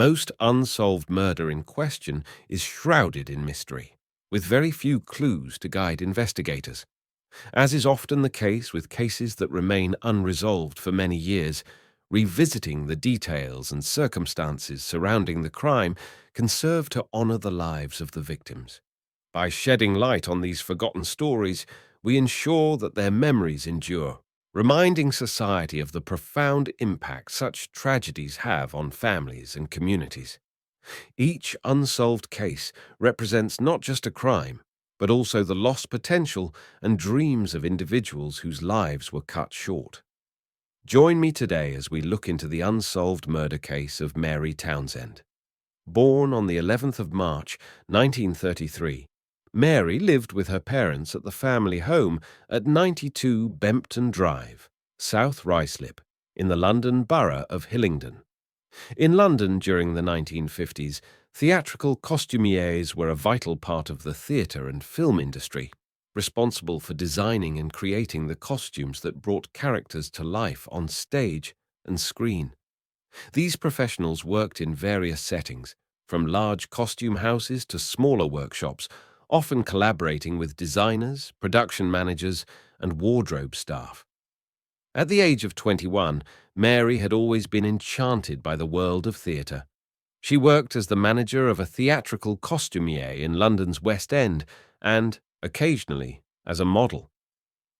Most unsolved murder in question is shrouded in mystery, with very few clues to guide investigators. As is often the case with cases that remain unresolved for many years, revisiting the details and circumstances surrounding the crime can serve to honor the lives of the victims. By shedding light on these forgotten stories, we ensure that their memories endure, reminding society of the profound impact such tragedies have on families and communities. Each unsolved case represents not just a crime, but also the lost potential and dreams of individuals whose lives were cut short. Join me today as we look into the unsolved murder case of Mary Townsend. Born on the 11th of March, 1933, Mary lived with her parents at the family home at 92 Bempton Drive, South Ruislip, in the London borough of Hillingdon. In London during the 1950s, theatrical costumiers were a vital part of the theatre and film industry, responsible for designing and creating the costumes that brought characters to life on stage and screen. These professionals worked in various settings, from large costume houses to smaller workshops, often collaborating with designers, production managers, and wardrobe staff. At the age of 21, Mary had always been enchanted by the world of theatre. She worked as the manager of a theatrical costumier in London's West End and, occasionally, as a model.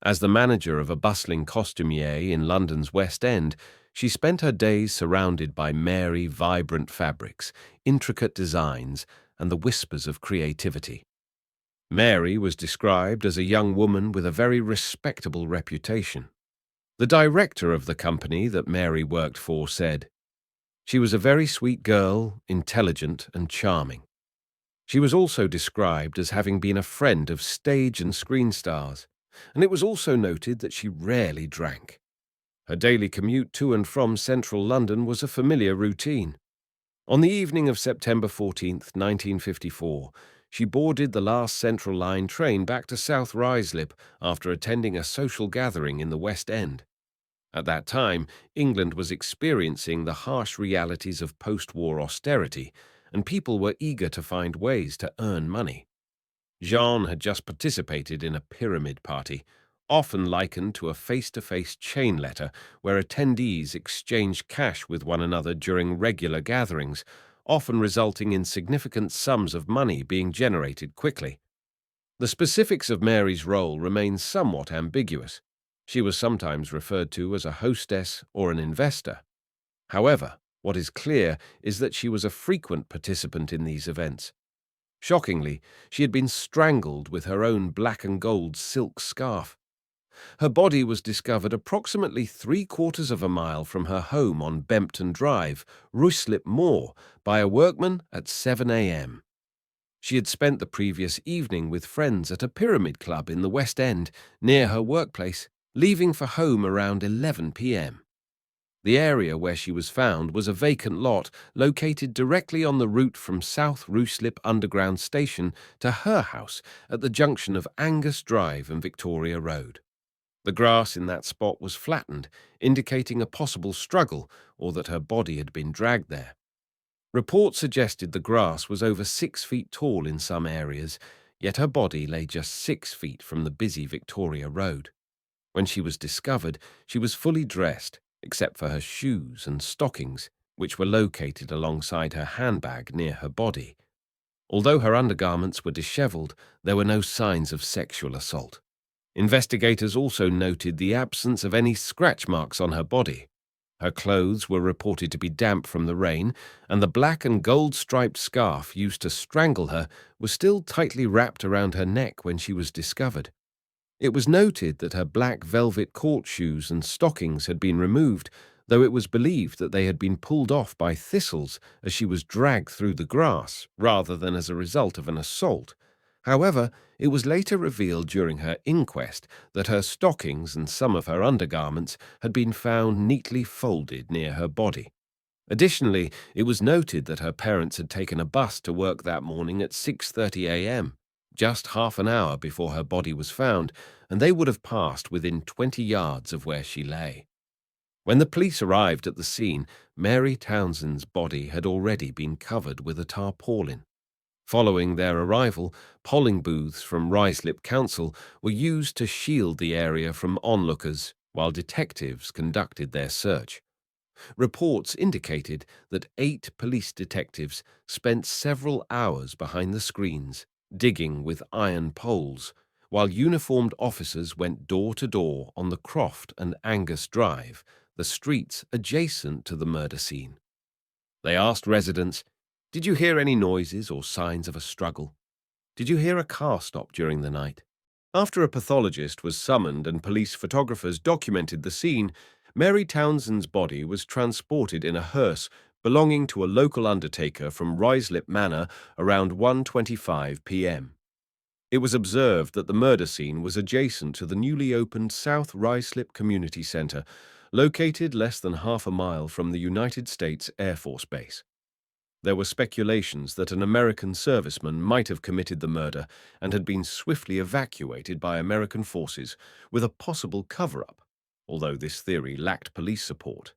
As the manager of a bustling costumier in London's West End, she spent her days surrounded by merry, vibrant fabrics, intricate designs, and the whispers of creativity. Mary was described as a young woman with a very respectable reputation. The director of the company that Mary worked for said, "She was a very sweet girl, intelligent and charming." She was also described as having been a friend of stage and screen stars, and it was also noted that she rarely drank. Her daily commute to and from central London was a familiar routine. On the evening of September 14th, 1954, she boarded the last Central Line train back to South Ruislip after attending a social gathering in the West End. At that time, England was experiencing the harsh realities of post-war austerity, and people were eager to find ways to earn money. Jean had just participated in a pyramid party, often likened to a face-to-face chain letter where attendees exchanged cash with one another during regular gatherings, often resulting in significant sums of money being generated quickly. The specifics of Mary's role remain somewhat ambiguous. She was sometimes referred to as a hostess or an investor. However, what is clear is that she was a frequent participant in these events. Shockingly, she had been strangled with her own black and gold silk scarf. Her body was discovered approximately 3/4 of a mile from her home on Bempton Drive, Ruislip Moor, by a workman at 7 a.m. She had spent the previous evening with friends at a pyramid club in the West End, near her workplace, leaving for home around 11 p.m. The area where she was found was a vacant lot located directly on the route from South Ruislip Underground Station to her house at the junction of Angus Drive and Victoria Road. The grass in that spot was flattened, indicating a possible struggle or that her body had been dragged there. Reports suggested the grass was over 6 feet tall in some areas, yet her body lay just 6 feet from the busy Victoria Road. When she was discovered, she was fully dressed, except for her shoes and stockings, which were located alongside her handbag near her body. Although her undergarments were disheveled, there were no signs of sexual assault. Investigators also noted the absence of any scratch marks on her body. Her clothes were reported to be damp from the rain, and the black and gold-striped scarf used to strangle her was still tightly wrapped around her neck when she was discovered. It was noted that her black velvet court shoes and stockings had been removed, though it was believed that they had been pulled off by thistles as she was dragged through the grass, rather than as a result of an assault. However, it was later revealed during her inquest that her stockings and some of her undergarments had been found neatly folded near her body. Additionally, it was noted that her parents had taken a bus to work that morning at 6:30 a.m., just half an hour before her body was found, and they would have passed within 20 yards of where she lay. When the police arrived at the scene, Mary Townsend's body had already been covered with a tarpaulin. Following their arrival, polling booths from Ruislip Council were used to shield the area from onlookers while detectives conducted their search. Reports indicated that 8 police detectives spent several hours behind the screens, digging with iron poles, while uniformed officers went door to door on the Croft and Angus Drive, the streets adjacent to the murder scene. They asked residents, "Did you hear any noises or signs of a struggle? Did you hear a car stop during the night?" After a pathologist was summoned and police photographers documented the scene, Mary Townsend's body was transported in a hearse belonging to a local undertaker from Ruislip Manor around 1:25 p.m. It was observed that the murder scene was adjacent to the newly opened South Ruislip Community Centre, located less than half a mile from the United States Air Force Base. There were speculations that an American serviceman might have committed the murder and had been swiftly evacuated by American forces with a possible cover-up, although this theory lacked police support.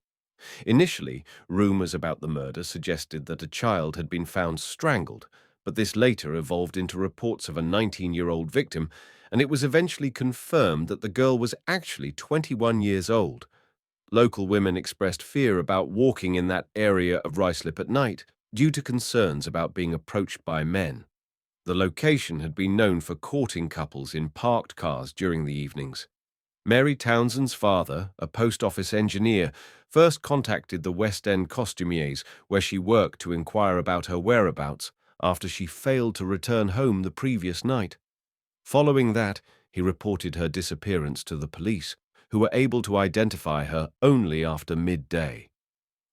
Initially, rumors about the murder suggested that a child had been found strangled, but this later evolved into reports of a 19-year-old victim, and it was eventually confirmed that the girl was actually 21 years old. Local women expressed fear about walking in that area of Ruislip at night due to concerns about being approached by men. The location had been known for courting couples in parked cars during the evenings. Mary Townsend's father, a post office engineer, first contacted the West End costumiers where she worked to inquire about her whereabouts after she failed to return home the previous night. Following that, he reported her disappearance to the police, who were able to identify her only after midday.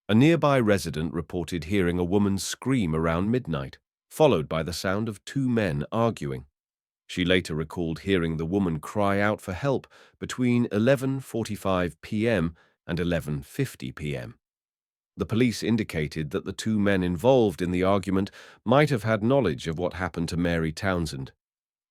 A nearby resident reported hearing a woman scream around midnight, followed by the sound of 2 men arguing. She later recalled hearing the woman cry out for help between 11:45 p.m. and 11:50 p.m. The police indicated that the 2 men involved in the argument might have had knowledge of what happened to Mary Townsend.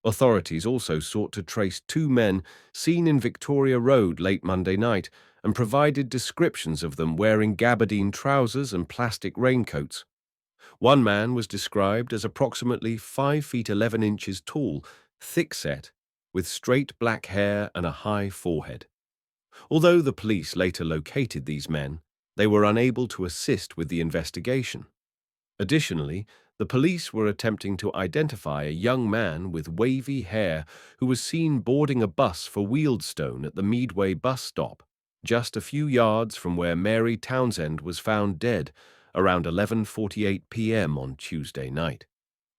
Authorities also sought to trace 2 men seen in Victoria Road late Monday night and provided descriptions of them wearing gabardine trousers and plastic raincoats. One man was described as approximately 5 feet 11 inches tall, thick-set, with straight black hair and a high forehead. Although the police later located these men, they were unable to assist with the investigation. Additionally, the police were attempting to identify a young man with wavy hair who was seen boarding a bus for Wealdstone at the Meadway bus stop, just a few yards from where Mary Townsend was found dead around 11:48 p.m. on Tuesday night.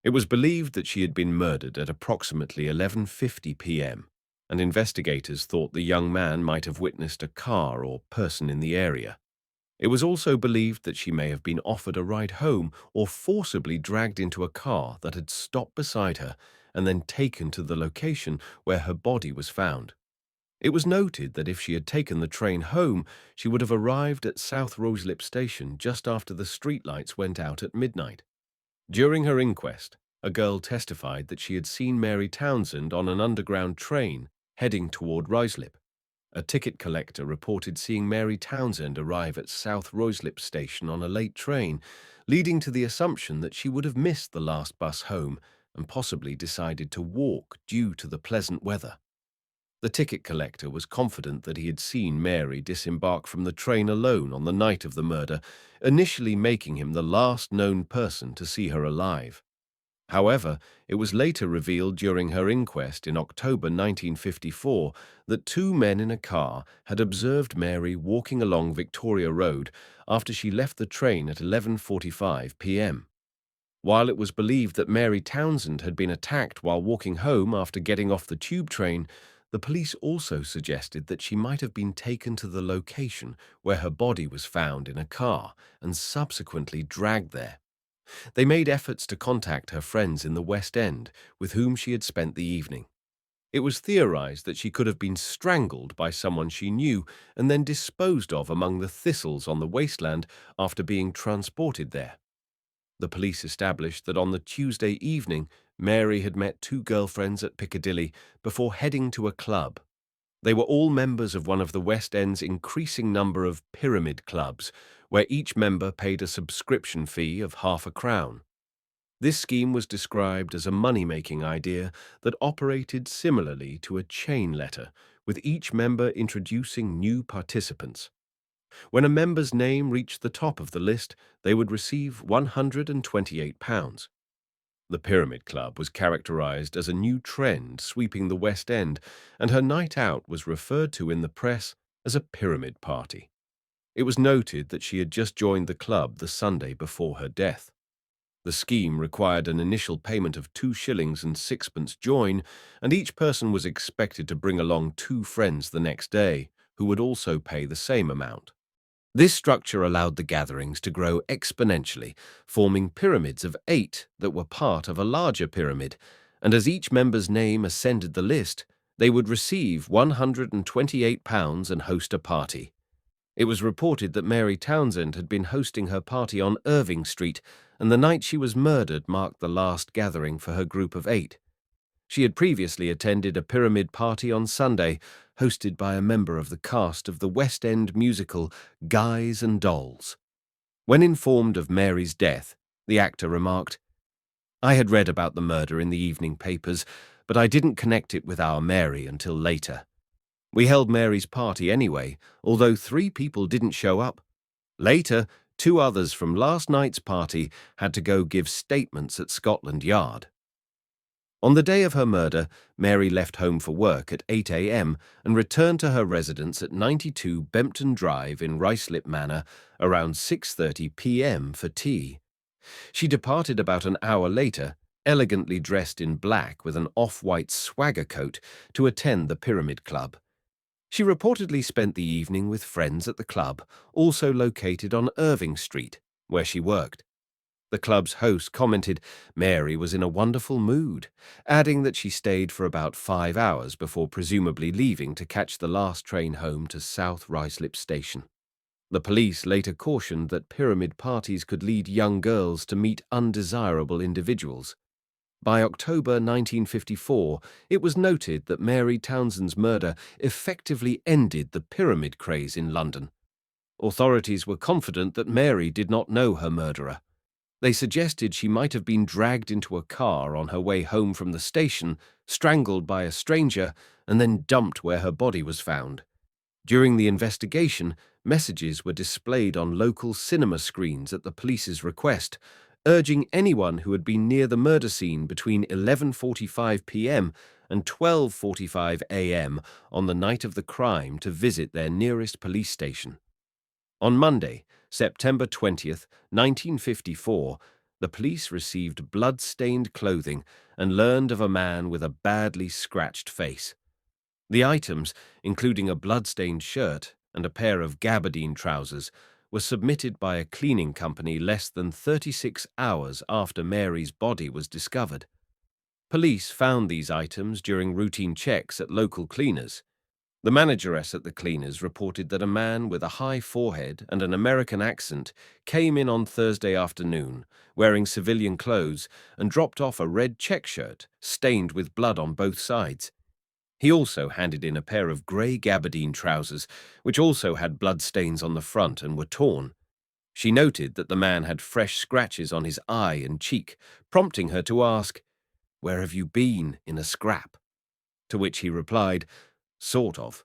It was believed that she had been murdered at approximately 11:50 p.m., and investigators thought the young man might have witnessed a car or person in the area. It was also believed that she may have been offered a ride home or forcibly dragged into a car that had stopped beside her and then taken to the location where her body was found. It was noted that if she had taken the train home, she would have arrived at South Ruislip Station just after the streetlights went out at midnight. During her inquest, a girl testified that she had seen Mary Townsend on an underground train heading toward Ruislip. A ticket collector reported seeing Mary Townsend arrive at South Ruislip Station on a late train, leading to the assumption that she would have missed the last bus home and possibly decided to walk due to the pleasant weather. The ticket collector was confident that he had seen Mary disembark from the train alone on the night of the murder, initially making him the last known person to see her alive. However, it was later revealed during her inquest in October 1954 that 2 men in a car had observed Mary walking along Victoria Road after she left the train at 11:45 p.m. While it was believed that Mary Townsend had been attacked while walking home after getting off the tube train, the police also suggested that she might have been taken to the location where her body was found in a car and subsequently dragged there. They made efforts to contact her friends in the West End, with whom she had spent the evening. It was theorized that she could have been strangled by someone she knew and then disposed of among the thistles on the wasteland after being transported there. The police established that on the Tuesday evening, Mary had met 2 girlfriends at Piccadilly before heading to a club. They were all members of one of the West End's increasing number of pyramid clubs, where each member paid a subscription fee of £0.50. This scheme was described as a money-making idea that operated similarly to a chain letter, with each member introducing new participants. When a member's name reached the top of the list, they would receive £128. The Pyramid Club was characterized as a new trend sweeping the West End, and her night out was referred to in the press as a pyramid party. It was noted that she had just joined the club the Sunday before her death. The scheme required an initial payment of 2 shillings and sixpence join, and each person was expected to bring along 2 friends the next day, who would also pay the same amount. This structure allowed the gatherings to grow exponentially, forming pyramids of 8 that were part of a larger pyramid, and as each member's name ascended the list, they would receive £128 and host a party. It was reported that Mary Townsend had been hosting her party on Irving Street, and the night she was murdered marked the last gathering for her group of 8. She had previously attended a pyramid party on Sunday, hosted by a member of the cast of the West End musical Guys and Dolls. When informed of Mary's death, the actor remarked, "I had read about the murder in the evening papers, but I didn't connect it with our Mary until later. We held Mary's party anyway, although 3 people didn't show up. Later, 2 others from last night's party had to go give statements at Scotland Yard." On the day of her murder, Mary left home for work at 8 a.m. and returned to her residence at 92 Bempton Drive in Ruislip Manor around 6:30 p.m. for tea. She departed about an hour later, elegantly dressed in black with an off-white swagger coat, to attend the Pyramid Club. She reportedly spent the evening with friends at the club, also located on Irving Street, where she worked. The club's host commented Mary was in a wonderful mood, adding that she stayed for about 5 hours before presumably leaving to catch the last train home to South Ruislip Station. The police later cautioned that pyramid parties could lead young girls to meet undesirable individuals. By October 1954, it was noted that Mary Townsend's murder effectively ended the pyramid craze in London. Authorities were confident that Mary did not know her murderer. They suggested she might have been dragged into a car on her way home from the station, strangled by a stranger, and then dumped where her body was found. During the investigation, messages were displayed on local cinema screens at the police's request, urging anyone who had been near the murder scene between 11:45 p.m. and 12:45 a.m. on the night of the crime to visit their nearest police station. On Monday, September 20th, 1954, the police received blood-stained clothing and learned of a man with a badly scratched face. The items, including a blood-stained shirt and a pair of gabardine trousers, were submitted by a cleaning company less than 36 hours after Mary's body was discovered. Police found these items during routine checks at local cleaners. The manageress at the cleaners reported that a man with a high forehead and an American accent came in on Thursday afternoon, wearing civilian clothes, and dropped off a red check shirt, stained with blood on both sides. He also handed in a pair of grey gabardine trousers, which also had blood stains on the front and were torn. She noted that the man had fresh scratches on his eye and cheek, prompting her to ask, "Where have you been in a scrap?" To which he replied, "Sort of."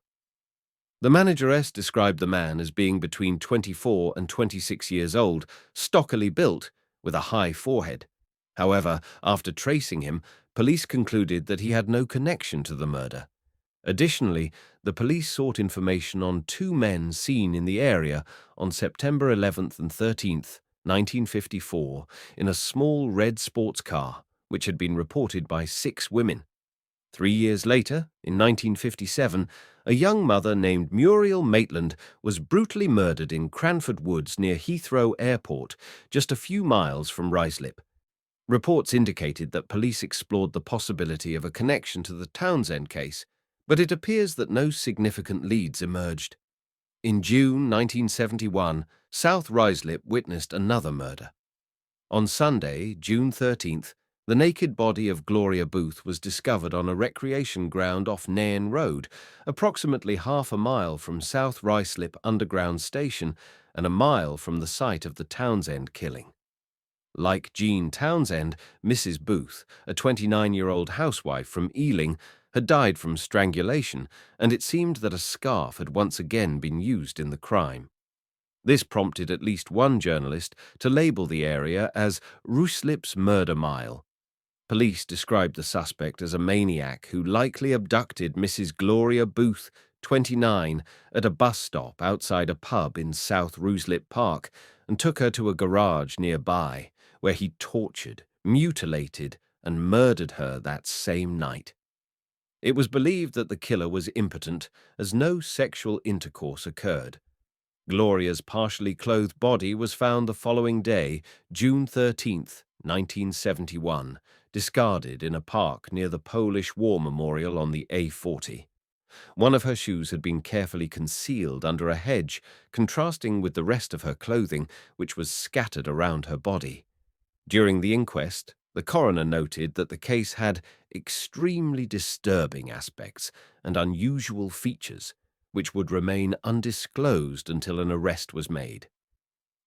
The manageress described the man as being between 24 and 26 years old, stockily built, with a high forehead. However, after tracing him, police concluded that he had no connection to the murder. Additionally, the police sought information on 2 men seen in the area on September 11th and 13th, 1954, in a small red sports car, which had been reported by 6 women. 3 years later, in 1957, a young mother named Muriel Maitland was brutally murdered in Cranford Woods near Heathrow Airport, just a few miles from Ruislip. Reports indicated that police explored the possibility of a connection to the Townsend case, but it appears that no significant leads emerged. In June 1971, South Ruislip witnessed another murder. On Sunday, June 13th, The naked body of Gloria Booth was discovered on a recreation ground off Nairn Road, approximately half a mile from South Ruislip Underground Station and a mile from the site of the Townsend killing. Like Jean Townsend, Mrs. Booth, a 29-year-old housewife from Ealing, had died from strangulation, and it seemed that a scarf had once again been used in the crime. This prompted at least one journalist to label the area as Ruislip's Murder Mile. Police described the suspect as a maniac who likely abducted Mrs. Gloria Booth, 29, at a bus stop outside a pub in South Ruislip Park and took her to a garage nearby, where he tortured, mutilated, and murdered her that same night. It was believed that the killer was impotent, as no sexual intercourse occurred. Gloria's partially clothed body was found the following day, June 13th, 1971, discarded in a park near the Polish War Memorial on the A40. One of her shoes had been carefully concealed under a hedge, contrasting with the rest of her clothing, which was scattered around her body. During the inquest, the coroner noted that the case had extremely disturbing aspects and unusual features, which would remain undisclosed until an arrest was made.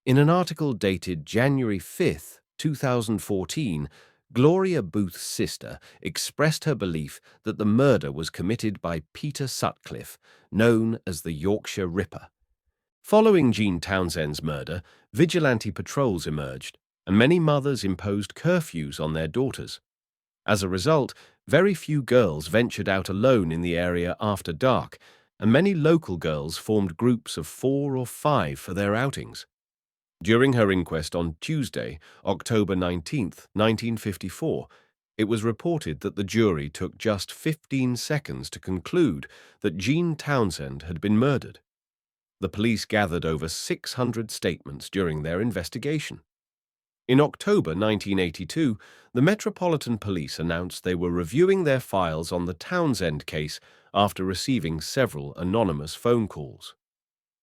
In an article dated January 5, 2014, Gloria Booth's sister expressed her belief that the murder was committed by Peter Sutcliffe, known as the Yorkshire Ripper. Following Jean Townsend's murder, vigilante patrols emerged, and many mothers imposed curfews on their daughters. As a result, very few girls ventured out alone in the area after dark, and many local girls formed groups of 4 or 5 for their outings. During her inquest on Tuesday, October 19, 1954, it was reported that the jury took just 15 seconds to conclude that Jean Townsend had been murdered. The police gathered over 600 statements during their investigation. In October 1982, the Metropolitan Police announced they were reviewing their files on the Townsend case after receiving several anonymous phone calls.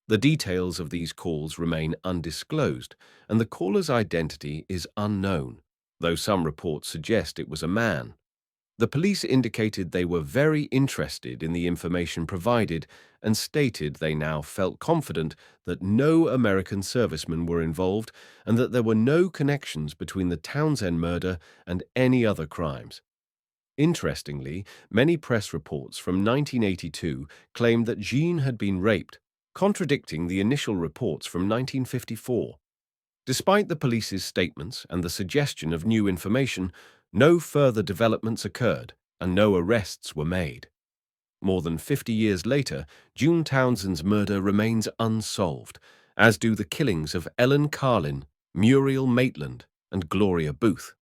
The details of these calls remain undisclosed, and the caller's identity is unknown, though some reports suggest it was a man. The police indicated they were very interested in the information provided and stated they now felt confident that no American servicemen were involved and that there were no connections between the Townsend murder and any other crimes. Interestingly, many press reports from 1982 claimed that Jean had been raped, contradicting the initial reports from 1954. Despite the police's statements and the suggestion of new information, no further developments occurred and no arrests were made. More than 50 years later, June Townsend's murder remains unsolved, as do the killings of Ellen Carlin, Muriel Maitland, and Gloria Booth.